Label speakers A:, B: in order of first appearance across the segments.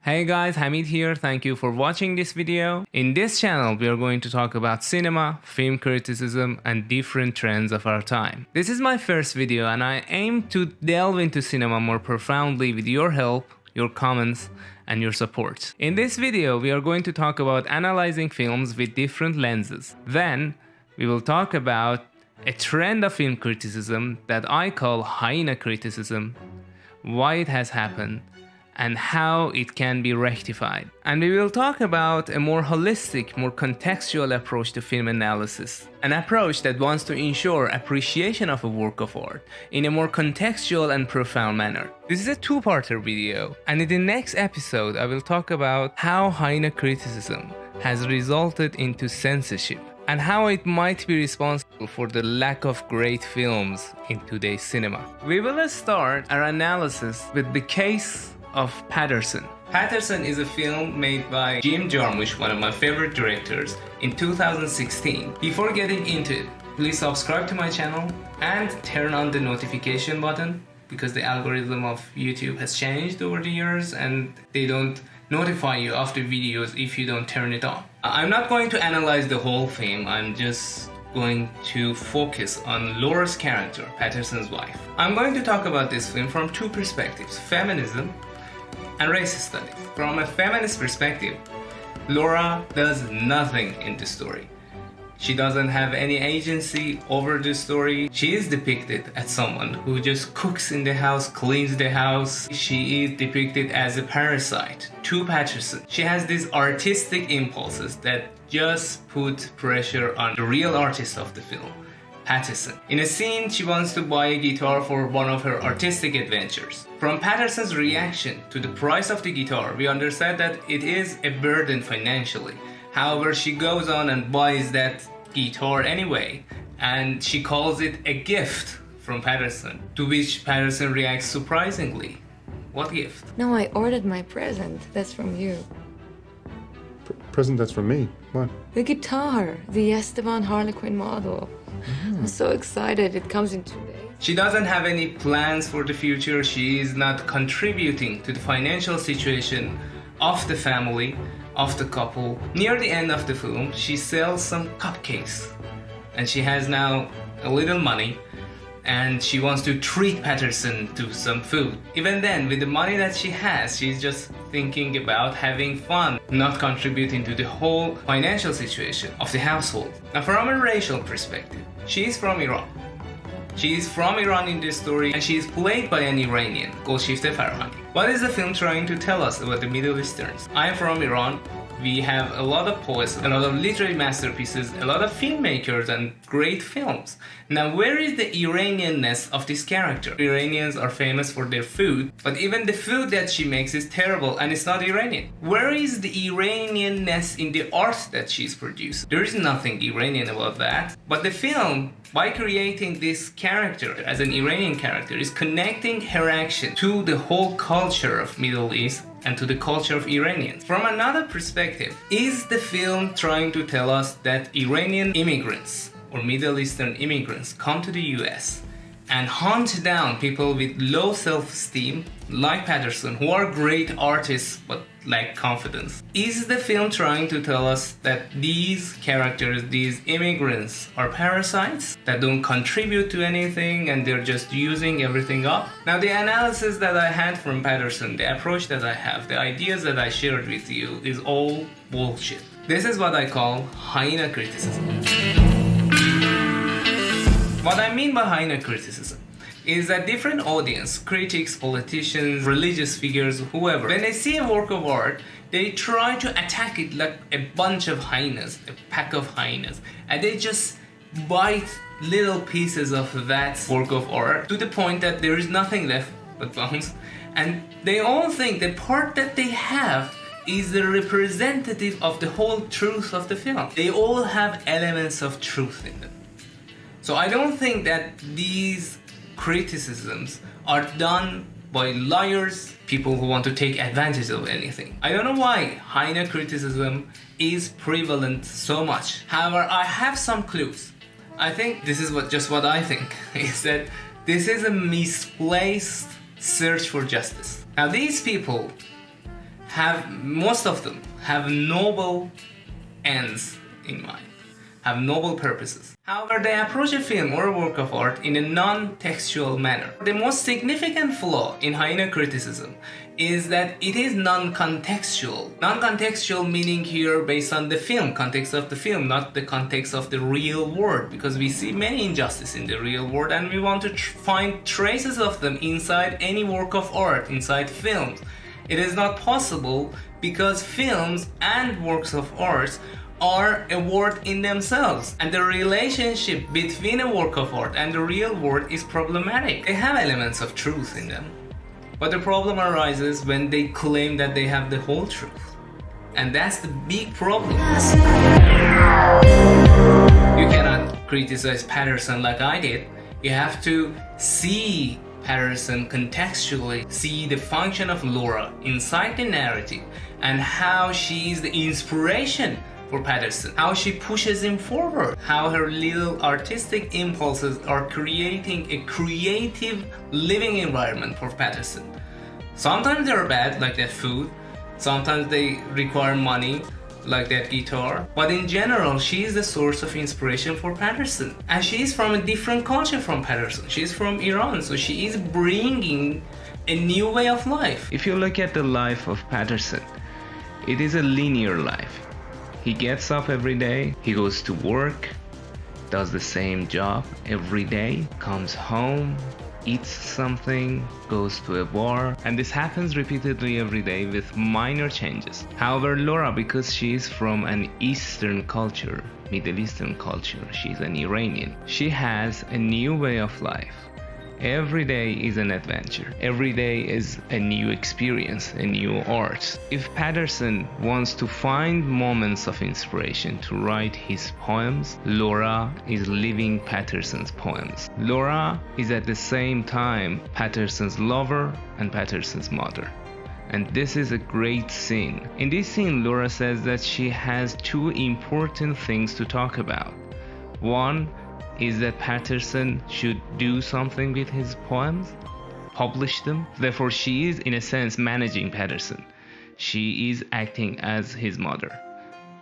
A: Hey guys, Hamid here. Thank you for watching this video. In this channel, we are going to talk about cinema, film criticism, and different trends of our time. This is my first video and I aim to delve into cinema more profoundly with your help, your comments, and your support. In this video, we are going to talk about analyzing films with different lenses. Then, we will talk about a trend of film criticism that I call Hyena Criticism, why it has happened, and how it can be rectified. And we will talk about a more holistic, more contextual approach to film analysis. An approach that wants to ensure appreciation of a work of art in a more contextual and profound manner. This is a two-parter video, and in the next episode I will talk about how Hyena Criticism has resulted into censorship and how it might be responsible for the lack of great films in today's cinema. We will start our analysis with the case of Paterson. Paterson is a film made by Jim Jarmusch, one of my favorite directors, in 2016. Before getting into it, please subscribe to my channel and turn on the notification button because the algorithm of YouTube has changed over the years and they don't notify you of the videos if you don't turn it on. I'm not going to analyze the whole film, I'm just going to focus on Laura's character, Paterson's wife. I'm going to talk about this film from two perspectives, feminism and racist studies. From a feminist perspective, Laura does nothing in the story. She doesn't have any agency over the story. She is depicted as someone who just cooks in the house, cleans the house. She is depicted as a parasite to Paterson. She has these artistic impulses that just put pressure on the real artist of the film, Paterson. In a scene, she wants to buy a guitar for one of her artistic adventures. From Paterson's reaction to the price of the guitar, we understand that it is a burden financially. However, she goes on and buys that guitar anyway, and she calls it a gift from Paterson, to which Paterson reacts surprisingly. What gift?
B: No, I ordered my present. That's from you.
C: Present that's from me? What?
B: The guitar, the Esteban Harlequin model. I'm so excited. It comes in 2 days.
A: She doesn't have any plans for the future. She is not contributing to the financial situation of the family, of the couple. Near the end of the film, she sells some cupcakes and she has now a little money and she wants to treat Paterson to some food. Even then, with the money that she has, she's just thinking about having fun, not contributing to the whole financial situation of the household. Now, from a racial perspective, she is from Iran. She is from Iran in this story and she is played by an Iranian, Golshifteh Farhani. What is the film trying to tell us about the Middle Easterns? I'm from Iran. We have a lot of poets, a lot of literary masterpieces, a lot of filmmakers and great films. Now, where is the Iranianness of this character? Iranians are famous for their food, but even the food that she makes is terrible and it's not Iranian. Where is the Iranianness in the art that she's produced? There is nothing Iranian about that. But the film, by creating this character as an Iranian character, is connecting her action to the whole culture of Middle East and to the culture of Iranians. From another perspective, is the film trying to tell us that Iranian immigrants or Middle Eastern immigrants come to the US and hunt down people with low self-esteem like Paterson, who are great artists but lack confidence? Is the film trying to tell us that these characters, these immigrants, are parasites that don't contribute to anything and they're just using everything up? Now, the analysis that I had from Paterson, the approach that I have, the ideas that I shared with you is all bullshit. This is what I call Hyena Criticism. What I mean by Hyena Criticism is that different audience, critics, politicians, religious figures, whoever, when they see a work of art, they try to attack it like a bunch of hyenas, a pack of hyenas, and they just bite little pieces of that work of art to the point that there is nothing left but bones, and they all think the part that they have is the representative of the whole truth of the film. They all have elements of truth in them. So I don't think that these criticisms are done by liars, people who want to take advantage of anything. I don't know why Hyena Criticism is prevalent so much. However, I have some clues. I think this is what I think, is that this is a misplaced search for justice. Now, these people most of them have noble ends in mind, have noble purposes. However, they approach a film or a work of art in a non-textual manner. The most significant flaw in Hyena Criticism is that it is non-contextual. Non-contextual meaning here based on the film, context of the film, not the context of the real world, because we see many injustices in the real world and we want to find traces of them inside any work of art, inside films. It is not possible because films and works of art are a world in themselves, and the relationship between a work of art and the real world is problematic. They have elements of truth in them, but the problem arises when they claim that they have the whole truth, and that's the big problem. You cannot criticize Paterson like I did. You have to see Paterson contextually, see the function of Laura inside the narrative and how she is the inspiration for Paterson, how she pushes him forward, how her little artistic impulses are creating a creative living environment for Paterson. Sometimes they're bad, like that food, sometimes they require money, like that guitar, but in general she is the source of inspiration for Paterson, and she is from a different culture from Paterson. She is from Iran, so she is bringing a new way of life. If you look at the life of Paterson, it is a linear life. He gets up every day, he goes to work, does the same job every day, comes home, eats something, goes to a bar, and this happens repeatedly every day with minor changes. However, Laura, because she is from an Eastern culture, Middle Eastern culture, she's an Iranian, she has a new way of life. Every day is an adventure. Every day is a new experience, a new art. If Paterson wants to find moments of inspiration to write his poems, Laura is living Paterson's poems. Laura is at the same time Paterson's lover and Paterson's mother. And this is a great scene. In this scene, Laura says that she has two important things to talk about. One is that Paterson should do something with his poems, publish them. Therefore, she is, in a sense, managing Paterson. She is acting as his mother.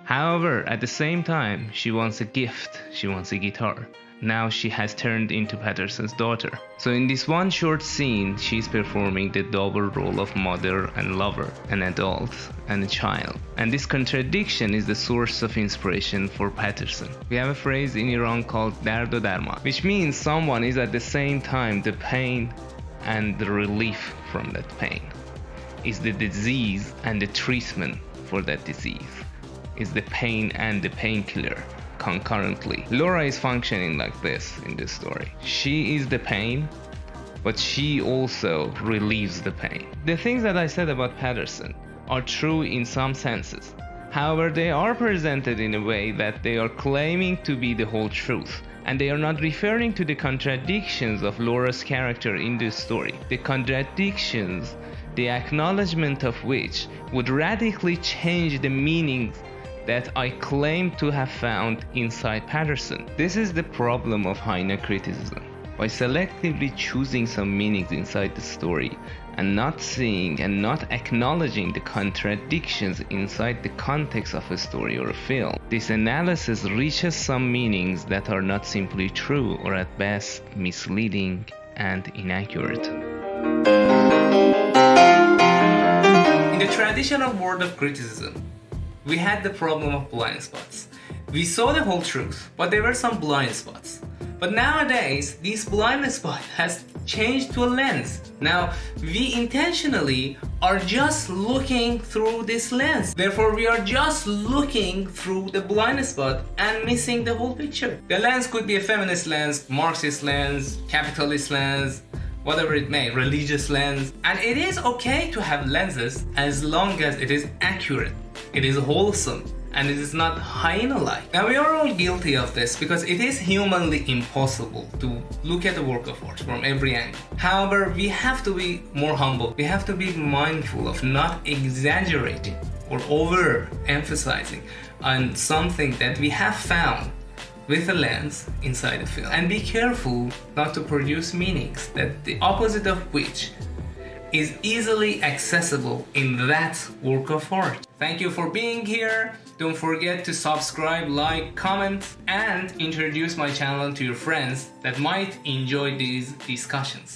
A: However, at the same time, she wants a gift. She wants a guitar. Now she has turned into Paterson's daughter. So in this one short scene, she's performing the double role of mother and lover, an adult and a child. And this contradiction is the source of inspiration for Paterson. We have a phrase in Iran called dard o darman, which means someone is at the same time the pain and the relief from that pain. Is the disease and the treatment for that disease. Is the pain and the painkiller concurrently. Laura is functioning like this in this story. She is the pain, but she also relieves the pain. The things that I said about Paterson are true in some senses. However, they are presented in a way that they are claiming to be the whole truth, and they are not referring to the contradictions of Laura's character in this story. The contradictions, the acknowledgement of which would radically change the meanings that I claim to have found inside Paterson. This is the problem of Hyena Criticism. By selectively choosing some meanings inside the story and not seeing and not acknowledging the contradictions inside the context of a story or a film, this analysis reaches some meanings that are not simply true or at best misleading and inaccurate. In the traditional world of criticism, we had the problem of blind spots. We saw the whole truth, but there were some blind spots. But nowadays, this blind spot has changed to a lens. Now, we intentionally are just looking through this lens. Therefore, we are just looking through the blind spot and missing the whole picture. The lens could be a feminist lens, Marxist lens, capitalist lens, whatever it may, religious lens. And it is okay to have lenses as long as it is accurate. It is wholesome, and it is not hyena-like. Now, we are all guilty of this because it is humanly impossible to look at a work of art from every angle. However, we have to be more humble. We have to be mindful of not exaggerating or over-emphasizing on something that we have found with a lens inside a film. And be careful not to produce meanings that the opposite of which is easily accessible in that work of art. Thank you for being here. Don't forget to subscribe, like, comment, and introduce my channel to your friends that might enjoy these discussions.